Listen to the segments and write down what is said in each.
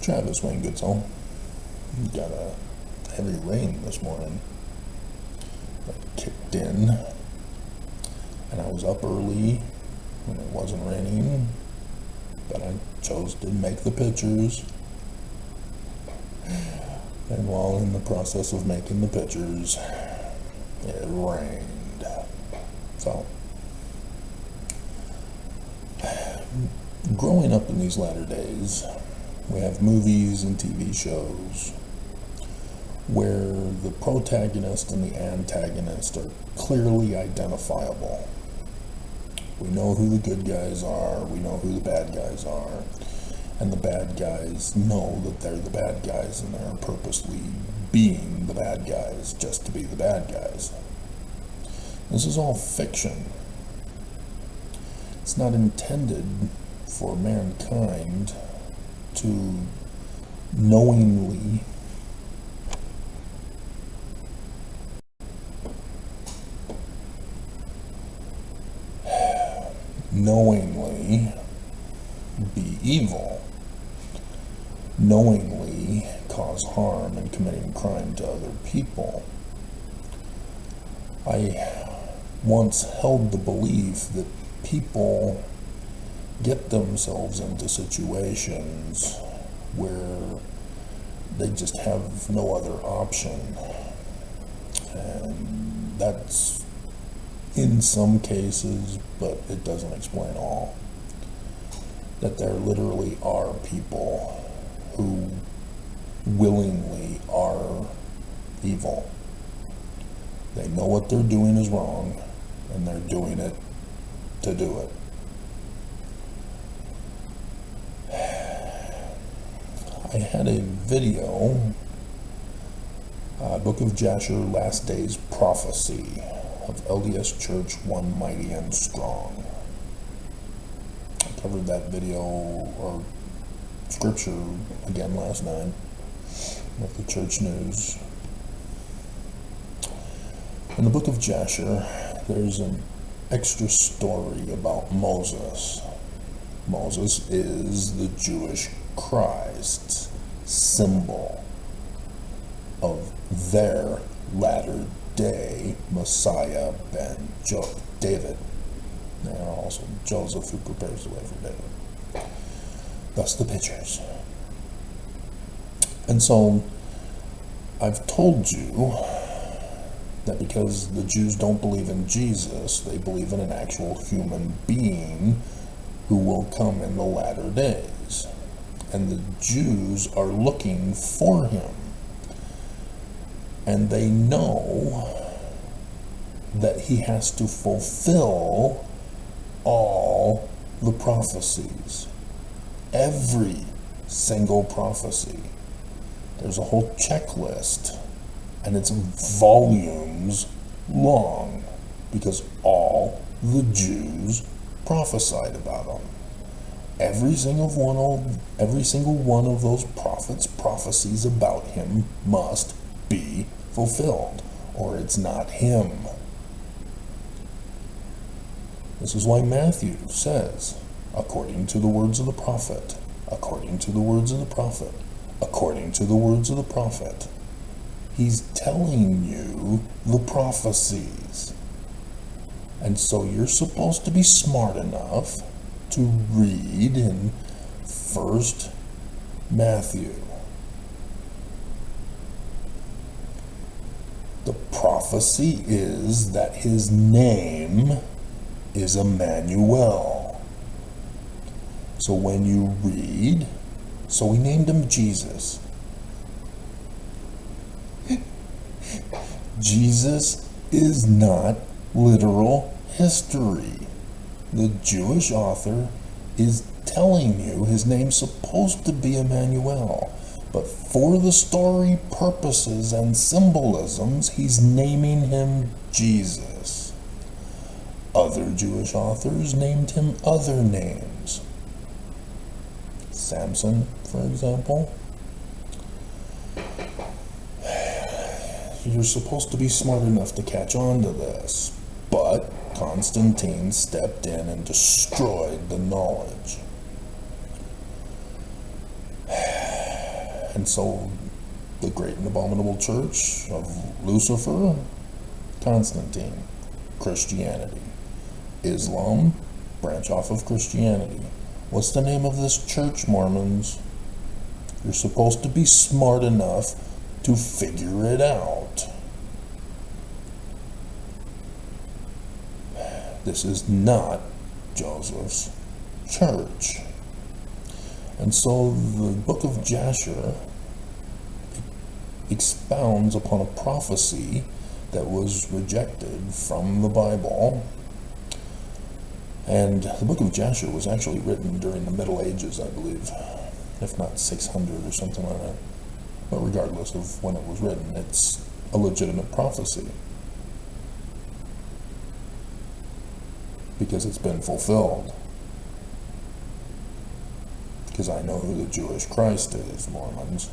Travis Wayne gets home. Got a heavy rain this morning that kicked in, and I was up early when it wasn't raining, but I chose to make the pictures. And while in the process of making the pictures, it rained. So, growing up in these latter days, we have movies and TV shows where the protagonist and the antagonist are clearly identifiable. We know who the good guys are, we know who the bad guys are, and the bad guys know that they're the bad guys and they're purposely being the bad guys just to be the bad guys. This is all fiction. It's not intended for mankind to knowingly be evil, knowingly cause harm and committing crime to other people. I once held the belief that people get themselves into situations where they just have no other option, and that's in some cases, but it doesn't explain all. That there literally are people who willingly are evil. They know what they're doing is wrong, and they're doing it to do it. I had a video, Book of Jasher, Last Days Prophecy of LDS Church, One Mighty and Strong. I covered that video or scripture again last night with the church news. In the Book of Jasher, there's an extra story about Moses. Moses is the Jewish Christ, symbol of their latter day Messiah ben David. And also Joseph, who prepares the way for David. Thus the pictures. And so I've told you that because the Jews don't believe in Jesus, they believe in an actual human being who will come in the latter days. And the Jews are looking for him. And they know that he has to fulfill all the prophecies. Every single prophecy. There's a whole checklist, and it's volumes long, because all the Jews prophesied about him. Every single one of those prophets' prophecies about him must be fulfilled, or it's not him. This is why Matthew says, according to the words of the prophet, according to the words of the prophet, according to the words of the prophet. He's telling you the prophecies. And so you're supposed to be smart enough to read in 1 Matthew. The prophecy is that his name is Emmanuel. So when you read, so we named him Jesus. Jesus is not literal history. The Jewish author is telling you his name's supposed to be Emmanuel, but for the story purposes and symbolisms, he's naming him Jesus. Other Jewish authors named him other names. Samson, for example. You're supposed to be smart enough to catch on to this, but Constantine stepped in and destroyed the knowledge. And so the great and abominable church of Lucifer, Constantine, Christianity. Islam, branch off of Christianity. What's the name of this church, Mormons? You're supposed to be smart enough to figure it out. This is not Joseph's church. And so the book of Jasher expounds upon a prophecy that was rejected from the Bible. And the book of Jasher was actually written during the Middle Ages, I believe, if not 600 or something like that. But regardless of when it was written, it's a legitimate prophecy, because it's been fulfilled. Because I know who the Jewish Christ is, Mormons.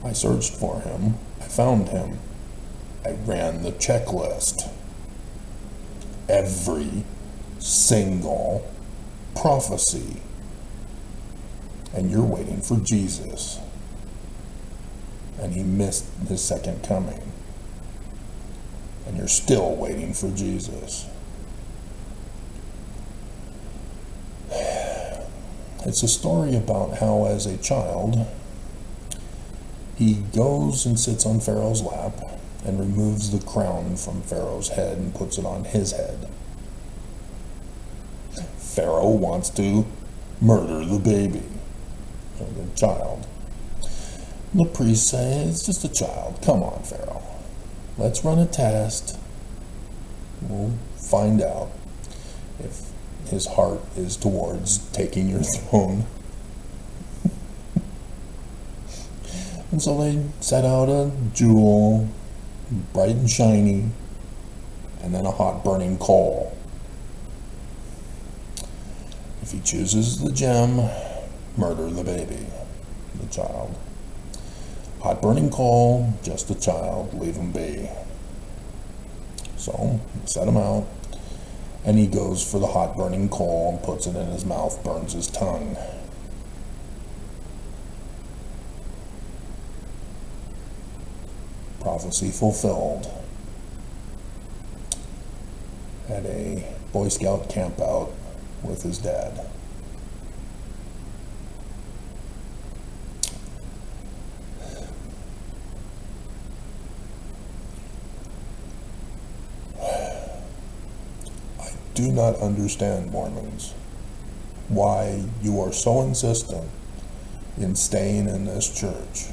I searched for him. I found him. I ran the checklist. Every single prophecy. And you're waiting for Jesus. And he missed his second coming. And you're still waiting for Jesus. It's a story about how, as a child, he goes and sits on Pharaoh's lap and removes the crown from Pharaoh's head and puts it on his head. Pharaoh wants to murder the baby, or the child. The priests say, it's just a child. Come on, Pharaoh. Let's run a test. We'll find out if his heart is towards taking your throne. And so they set out a jewel, bright and shiny, and then a hot burning coal. If he chooses the gem, murder the baby, the child. Hot burning coal, just a child, leave him be. So, set him out, and he goes for the hot burning coal and puts it in his mouth, burns his tongue. Prophecy fulfilled at a Boy Scout campout with his dad. I do not understand, Mormons, why you are so insistent in staying in this church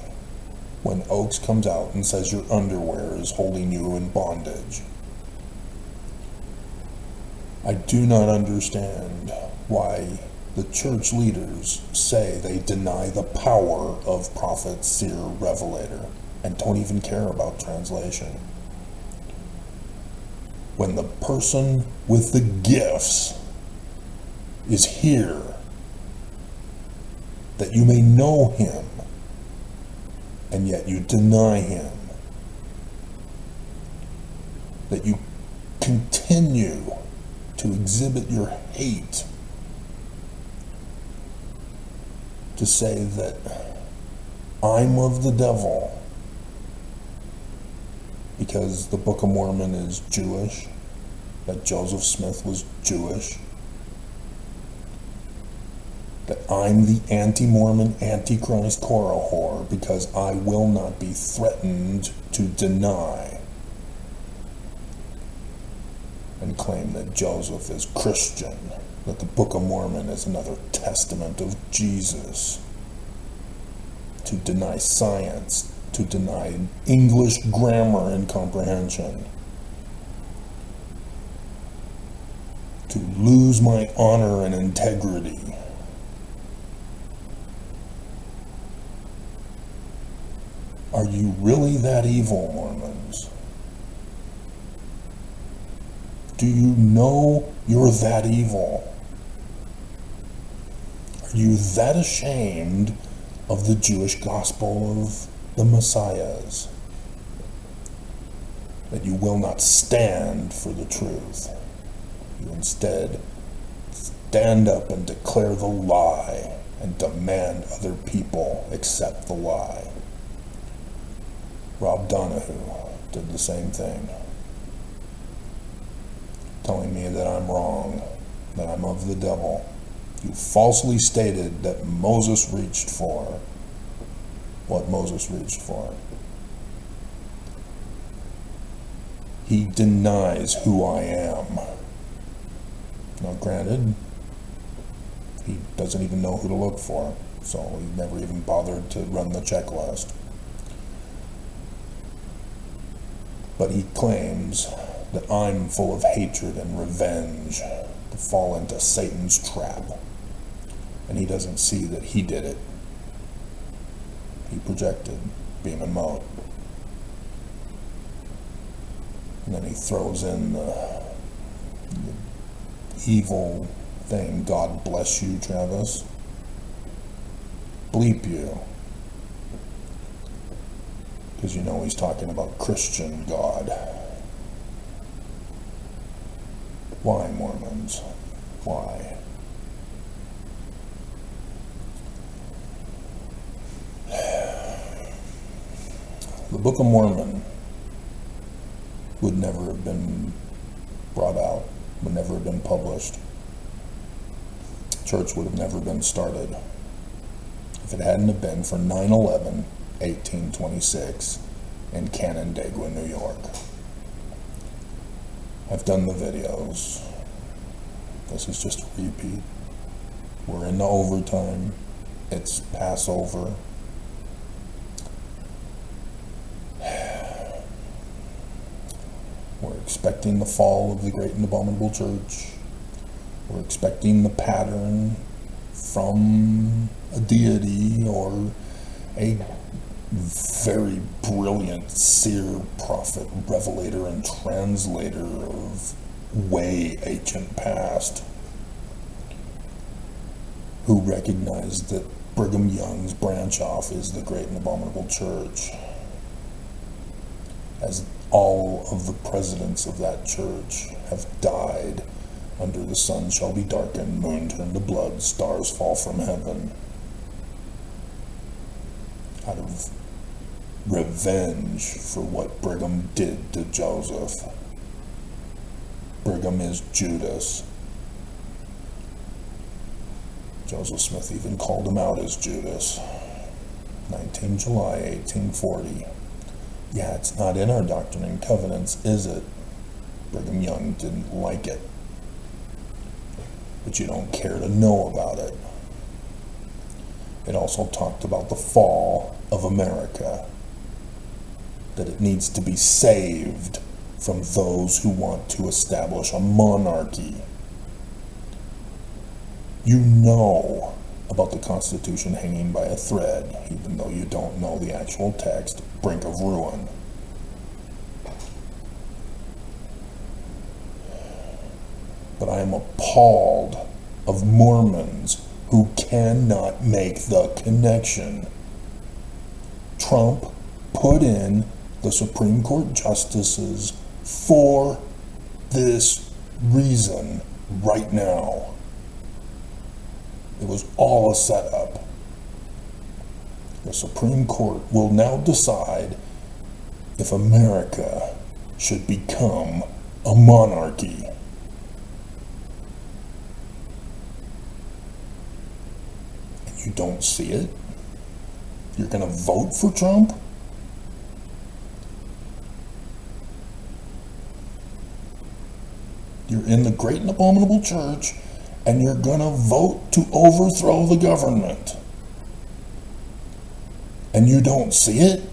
when Oaks comes out and says your underwear is holding you in bondage. I do not understand why the church leaders say they deny the power of prophet, seer, revelator, and don't even care about translation. When the person with the gifts is here, that you may know him, and yet you deny him. That you continue to exhibit your hate, to say that I'm of the devil because the Book of Mormon is Jewish, that Joseph Smith was Jewish, that I'm the anti-Mormon, antichrist Torah whore because I will not be threatened to deny and claim that Joseph is Christian, that the Book of Mormon is another testament of Jesus, to deny science, to deny English grammar and comprehension, to lose my honor and integrity. Are you really that evil, Mormons? Do you know you're that evil? Are you that ashamed of the Jewish gospel of the Messiahs that you will not stand for the truth? You instead stand up and declare the lie and demand other people accept the lie. Rob Donahue did the same thing, telling me that I'm wrong, that I'm of the devil. You falsely stated that Moses reached for what Moses reached for. He denies who I am. Now granted, he doesn't even know who to look for, so he never even bothered to run the checklist. But he claims that I'm full of hatred and revenge, to fall into Satan's trap. And he doesn't see that he did it. He projected, beam and mode. And then he throws in the evil thing, God bless you, Travis. Bleep you. Because you know he's talking about Christian God. Why, Mormons? Why? The Book of Mormon would never have been brought out, would never have been published. Church would have never been started if it hadn't have been for 9/11, 1826 in Canandaigua, New York. I've done the videos. This is just a repeat. We're in the overtime. It's Passover. We're expecting the fall of the great and abominable church. We're expecting the pattern from a deity or a very brilliant seer, prophet, revelator, and translator of way ancient past, who recognized that Brigham Young's branch off is the great and abominable church, as all of the presidents of that church have died under the sun shall be darkened, moon turned to blood, stars fall from heaven, out of revenge for what Brigham did to Joseph. Brigham is Judas. Joseph Smith even called him out as Judas. 19 July 1840. Yeah, it's not in our Doctrine and Covenants, is it? Brigham Young didn't like it. But you don't care to know about it. It also talked about the fall of America, that it needs to be saved from those who want to establish a monarchy. You know about the Constitution hanging by a thread, even though you don't know the actual text, brink of ruin. But I am appalled of Mormons who cannot make the connection. Trump put in the Supreme Court justices for this reason right now. It was all a setup. The Supreme Court will now decide if America should become a monarchy. And you don't see it? You're going to vote for Trump? You're in the great and abominable church, and you're going to vote to overthrow the government. And you don't see it?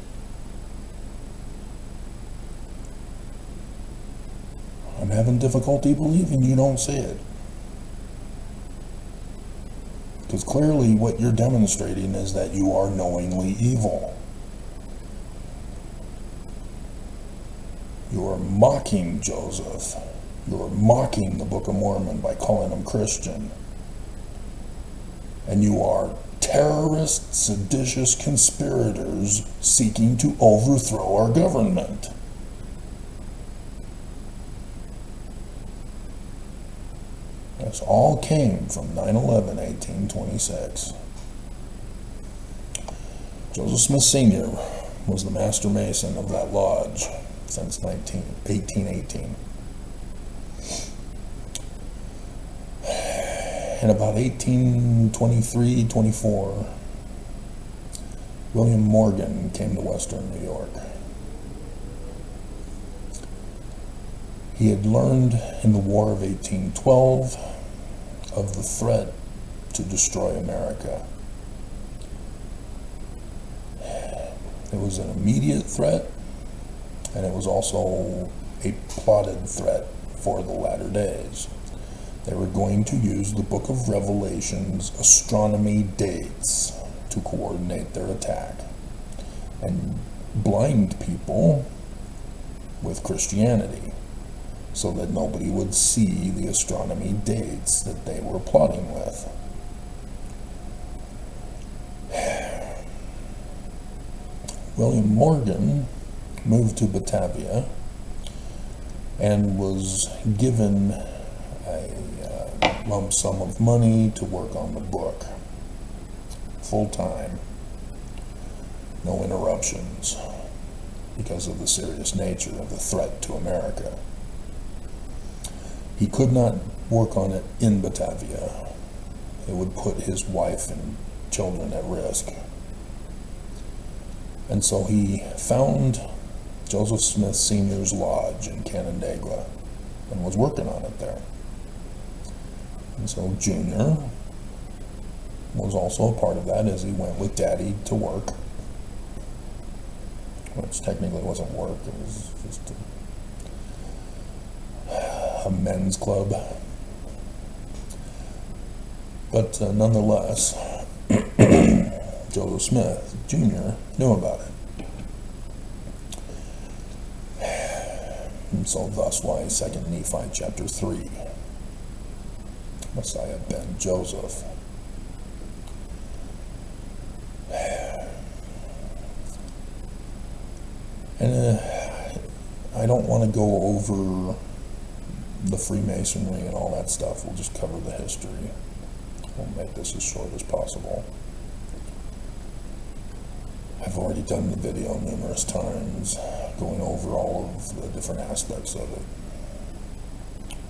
I'm having difficulty believing you don't see it. Because clearly what you're demonstrating is that you are knowingly evil. You are mocking Joseph. You are mocking the Book of Mormon by calling him Christian. And you are terrorist, seditious conspirators seeking to overthrow our government. This all came from 9/11, 1826. Joseph Smith Sr. was the master mason of that lodge since 1818. In about 1823-24, William Morgan came to Western New York. He had learned in the War of 1812 of the threat to destroy America. It was an immediate threat, and it was also a plotted threat for the latter days. They were going to use the Book of Revelation's astronomy dates to coordinate their attack and blind people with Christianity so that nobody would see the astronomy dates that they were plotting with. William Morgan moved to Batavia and was given a lump sum of money to work on the book full time, no interruptions, because of the serious nature of the threat to America. He could not work on it in Batavia. It would put his wife and children at risk. And so he found Joseph Smith Sr.'s lodge in Canandaigua and was working on it there. And so Junior was also a part of that as he went with Daddy to work, which technically wasn't work, it was just a men's club. But nonetheless, Joseph Smith Jr. knew about it. And so thus why 2 Nephi chapter 3, Messiah ben Joseph. And I don't want to go over the Freemasonry and all that stuff. We'll just cover the history. We'll make this as short as possible. I've already done the video numerous times, going over all of the different aspects of it.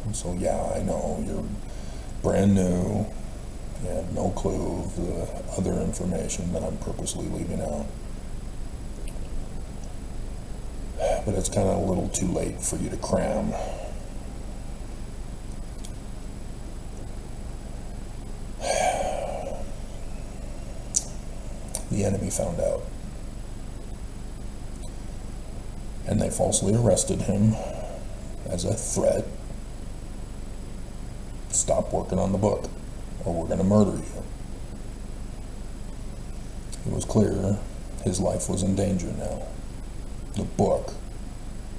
And so yeah, I know you're brand new, you have no clue of the other information that I'm purposely leaving out. But it's kind of a little too late for you to cram. The enemy found out, and they falsely arrested him as a threat. Stop working on the book, or we're going to murder you. It was clear his life was in danger now. The book,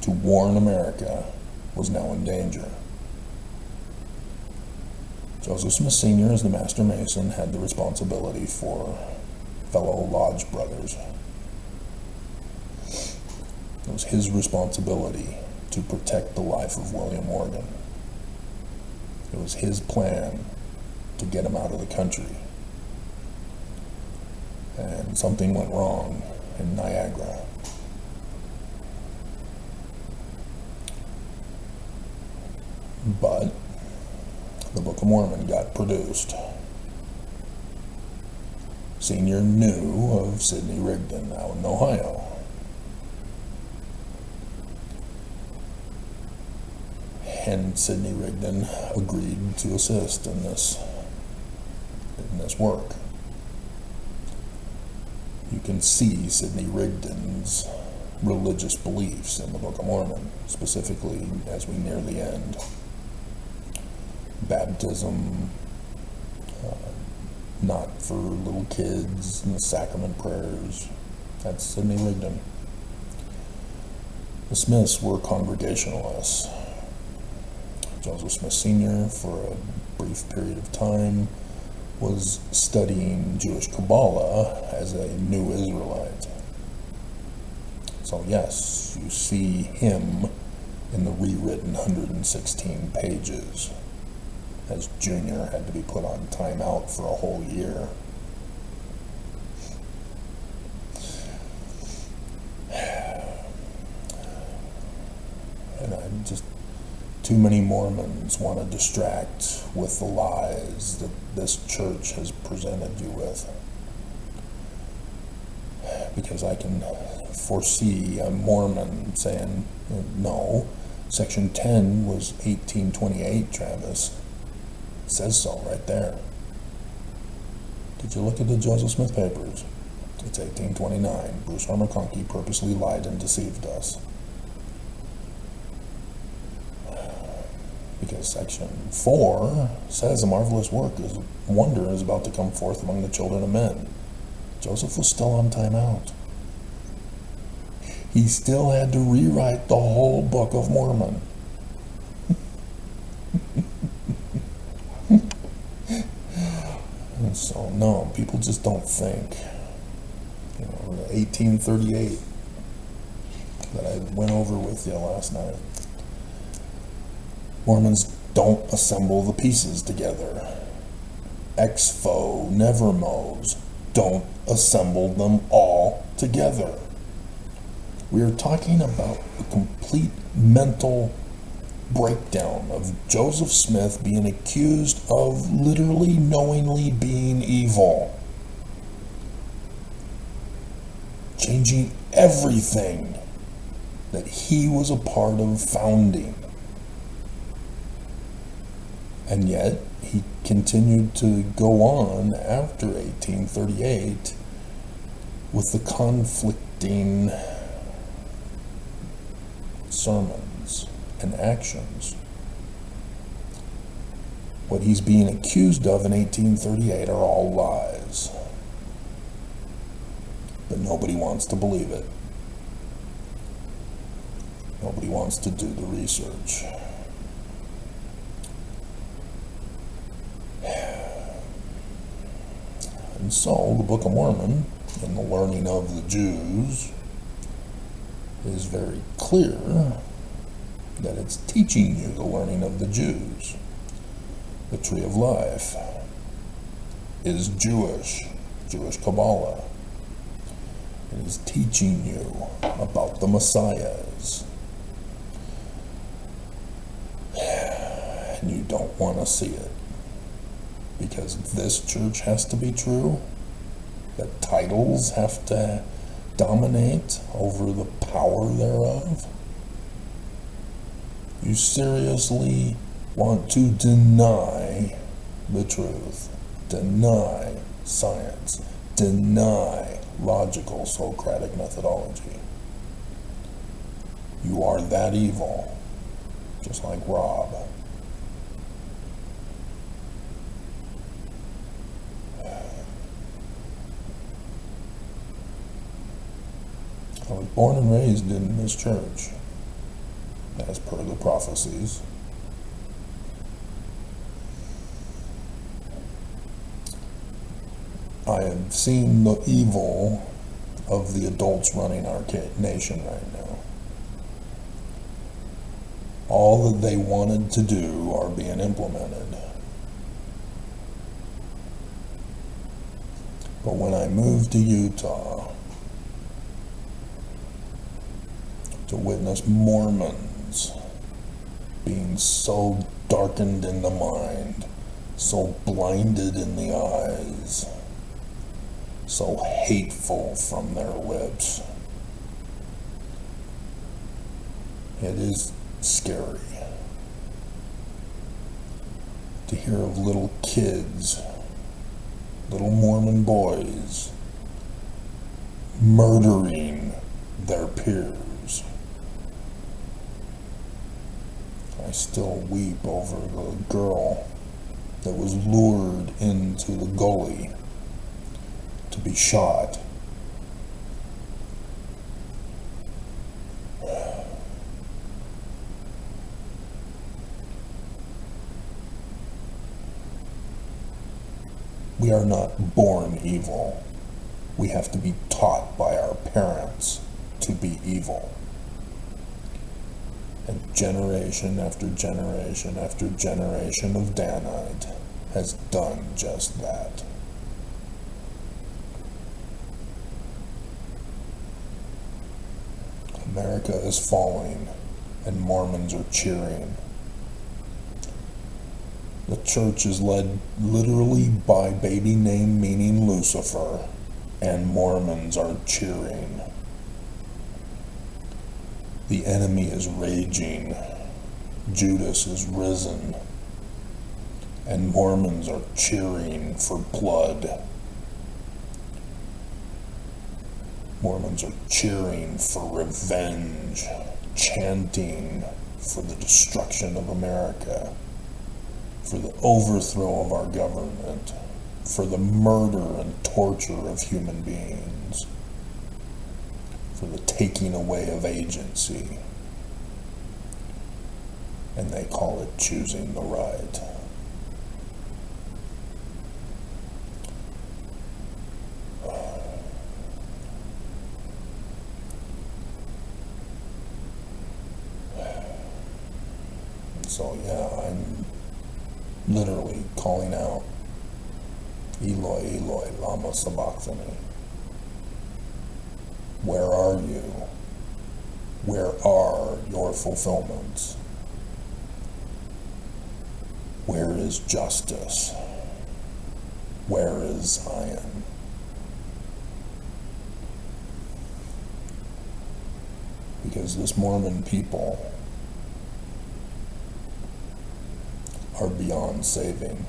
to warn America, was now in danger. Joseph Smith Sr., as the Master Mason, had the responsibility for fellow lodge brothers. It was his responsibility to protect the life of William Morgan. It was his plan to get him out of the country. And something went wrong in Niagara. But the Book of Mormon got produced. Senior knew of Sidney Rigdon out in Ohio. And Sidney Rigdon agreed to assist in this work. You can see Sidney Rigdon's religious beliefs in the Book of Mormon, specifically as we near the end. Baptism, not for little kids, and the sacrament prayers. That's Sidney Rigdon. The Smiths were Congregationalists. Joseph Smith Sr., for a brief period of time, was studying Jewish Kabbalah as a new Israelite. So yes, you see him in the rewritten 116 pages, as Junior had to be put on timeout for a whole year. And too many Mormons want to distract with the lies that this church has presented you with. Because I can foresee a Mormon saying, no, Section 10 was 1828, Travis. It says so right there. Did you look at the Joseph Smith papers? It's 1829. Bruce R. McConkie purposely lied and deceived us. Because Section 4 says a marvelous wonder is about to come forth among the children of men. Joseph was still on timeout. He still had to rewrite the whole Book of Mormon. And so, no, people just don't think. 1838 that I went over with you last night. Mormons don't assemble the pieces together. Exfo Nevermos don't assemble them all together. We are talking about a complete mental breakdown of Joseph Smith being accused of literally knowingly being evil, changing everything that he was a part of founding. And yet, he continued to go on after 1838 with the conflicting sermons and actions. What he's being accused of in 1838 are all lies. But nobody wants to believe it. Nobody wants to do the research. And so, the Book of Mormon, in the learning of the Jews, is very clear that it's teaching you the learning of the Jews. The Tree of Life is Jewish Kabbalah. It is teaching you about the Messiahs. And you don't want to see it. Because this church has to be true, that titles have to dominate over the power thereof. You seriously want to deny the truth, deny science, deny logical Socratic methodology. You are that evil, just like Rob. I was born and raised in this church, as per the prophecies. I have seen the evil of the adults running our nation right now. All that they wanted to do are being implemented. But when I moved to Utah to witness Mormons being so darkened in the mind, so blinded in the eyes, so hateful from their lips, it is scary to hear of little kids, little Mormon boys, murdering their peers. I still weep over the girl that was lured into the gully to be shot. We are not born evil. We have to be taught by our parents to be evil. And generation after generation after generation of Danite has done just that. America is falling and Mormons are cheering. The church is led literally by baby name meaning Lucifer, and Mormons are cheering. The enemy is raging. Judas is risen, and Mormons are cheering for blood. Mormons are cheering for revenge, chanting for the destruction of America, for the overthrow of our government, for the murder and torture of human beings, for the taking away of agency. And they call it choosing the right. So yeah, I'm literally calling out, Eloi, Eloi, lama sabachthani. Where are you? Where are your fulfillments? Where is justice? Where is Zion? Because this Mormon people are beyond saving.